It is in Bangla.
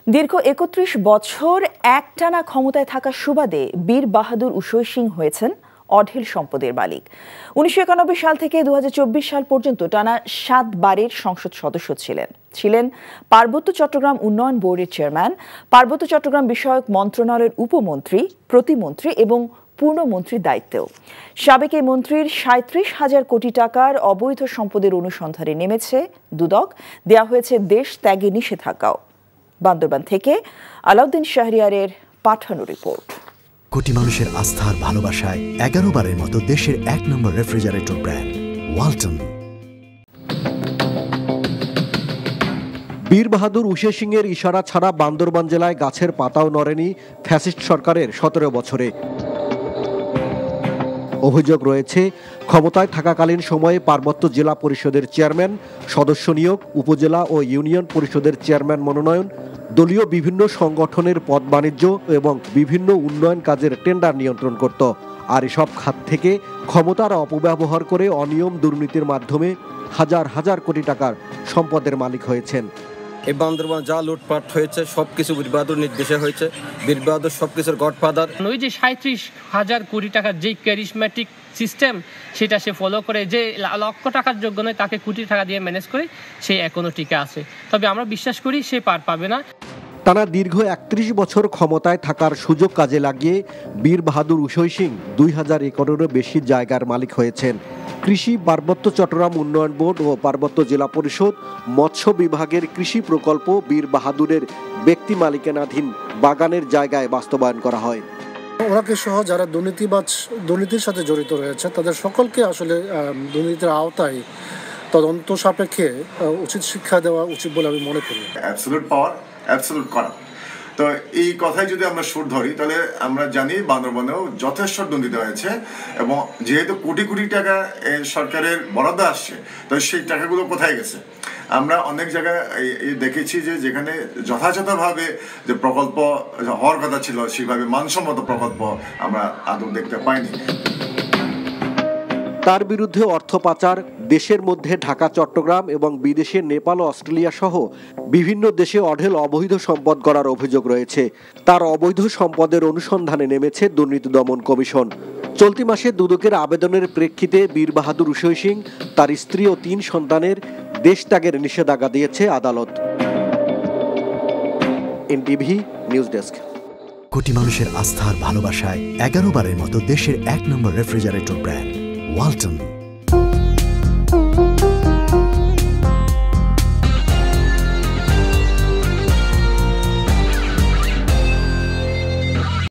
দীর্ঘ ৩১ বছর একটানা ক্ষমতায় থাকার সুবাদে বীর বাহাদুর উসই সিং হয়েছেন অঢেল সম্পদের মালিক। ১৯৯১ সাল থেকে ২০২৪ সাল পর্যন্ত টানা ৭ বারের সংসদ সদস্য ছিলেন পার্বত্য চট্টগ্রাম উন্নয়ন বোর্ডের চেয়ারম্যান, পার্বত্য চট্টগ্রাম বিষয়ক মন্ত্রণালয়ের উপমন্ত্রী, প্রতিমন্ত্রী এবং পূর্ণমন্ত্রীর দায়িত্বেও। সাবেক এই মন্ত্রীর ৩৭,০০০ কোটি টাকার অবৈধ সম্পদের অনুসন্ধানে নেমেছে দুদক। দেয়া হয়েছে দেশ ত্যাগে নিষেধাজ্ঞাও। বান্দরবান থেকে আলাউদ্দিন শাহরিয়ারের পাঠানো রিপোর্ট। কোটি মানুষের আস্থার ভালোবাসায় ১১ বারের মতো দেশের ১ নম্বর রেফ্রিজারেটর ব্র্যান্ড ওয়ালটন। বীর বাহাদুর উসই সিং এর ইশারা ছাড়া বান্দরবান জেলায় গাছের পাতাও নড়েনি ফ্যাসিস্ট সরকারের ১৭ বছরে। অভিযোগ রয়েছে, ক্ষমতায় থাকাকালীন সময়ে পার্বত্য জেলা পরিষদের চেয়ারম্যান, সদস্য নিয়োগ, উপজেলা ও ইউনিয়ন পরিষদের চেয়ারম্যান মনোনয়ন, দলীয় বিভিন্ন সংগঠনের পদ বাণিজ্য এবং বিভিন্ন উন্নয়ন কাজের টেন্ডার নিয়ন্ত্রণ করত। আর এসব খাত থেকে ক্ষমতার অপব্যবহার করে অনিয়ম দুর্নীতির মাধ্যমে হাজার হাজার কোটি টাকার সম্পদের মালিক হয়েছেন। এই বান্দরবান যা লুটপাট হয়েছে সবকিছু বীর বাহাদুর নির্দেশে হয়েছে। বীর বাহাদুর সবকিছুর গডফাদার। ওই যে ৩৭,০০০ কোটি টাকার যে ক্যারিসম্যাটিক সিস্টেম, সেটা সে ফলো করে, যে লক্ষ টাকার যোগ্য নয় তাকে কোটি টাকা দিয়ে ম্যানেজ করে সে এখনো টিকে আছে। তবে আমরা বিশ্বাস করি সে পার পাবে না। টানা দীর্ঘ ৩১ বছর ক্ষমতায় থাকার সুযোগ কাজে লাগিয়ে বীর বাহাদুর উসই সিং ২০০০ একরেরও বেশি জায়গার মালিক হয়েছেন। কৃষি, পার্বত্য চট্টগ্রাম উন্নয়ন বোর্ড ও পার্বত্য জেলা পরিষদ, মৎস্য বিভাগের কৃষি প্রকল্প বীর বাহাদুরের ব্যক্তি মালিকানাধীন বাগানের জায়গায় বাস্তবায়ন করা হয়। ওনাকে সহ যারা দুর্নীতির সাথে জড়িত রয়েছে তাদের সকলকে আসলে দুর্নীতির আওতায় তদন্ত সাপেক্ষে উচিত শিক্ষা দেওয়া উচিত বলে আমি মনে করি। অ্যাবসলিউট পাওয়ার, অ্যাবসলিউট করা। তো এই কথাই যদি আমরা সুর ধরি তাহলে আমরা জানি বান্দরবানেও যথেষ্ট দুর্নীতি হয়েছে এবং যেহেতু কোটি কোটি টাকা সরকারের বরাদ্দ আসছে, তো সেই টাকাগুলো কোথায় গেছে? আমরা অনেক জায়গায় দেখেছি যে যেখানে যথাযথভাবে যে প্রকল্প হওয়ার কথা ছিল সেভাবে মানসম্মত প্রকল্প আমরা আদৌ দেখতে পাইনি। তার বিরুদ্ধে অর্থ পাচার, দেশের মধ্যে ঢাকা, চট্টগ্রাম এবং বিদেশে নেপাল ও অস্ট্রেলিয়া সহ বিভিন্ন দেশে অঢেল অবৈধ সম্পদ গড়ার অভিযোগ রয়েছে। তার অবৈধ সম্পদের অনুসন্ধানে নেমেছে দুর্নীতি দমন কমিশন। চলতি মাসে দুদকের আবেদনের প্রেক্ষিতে বীর বাহাদুর উসই সিং, তার স্ত্রী ও ৩ সন্তানের দেশ ত্যাগের নিষেধাজ্ঞা দিয়েছে আদালত। NTV news desk. কোটি মানুষের আস্থার ভালোবাসায় ১১ বারের মতো দেশের ১ নম্বর রেফ্রিজারেটর ব্র্যান্ড ওয়ালটন।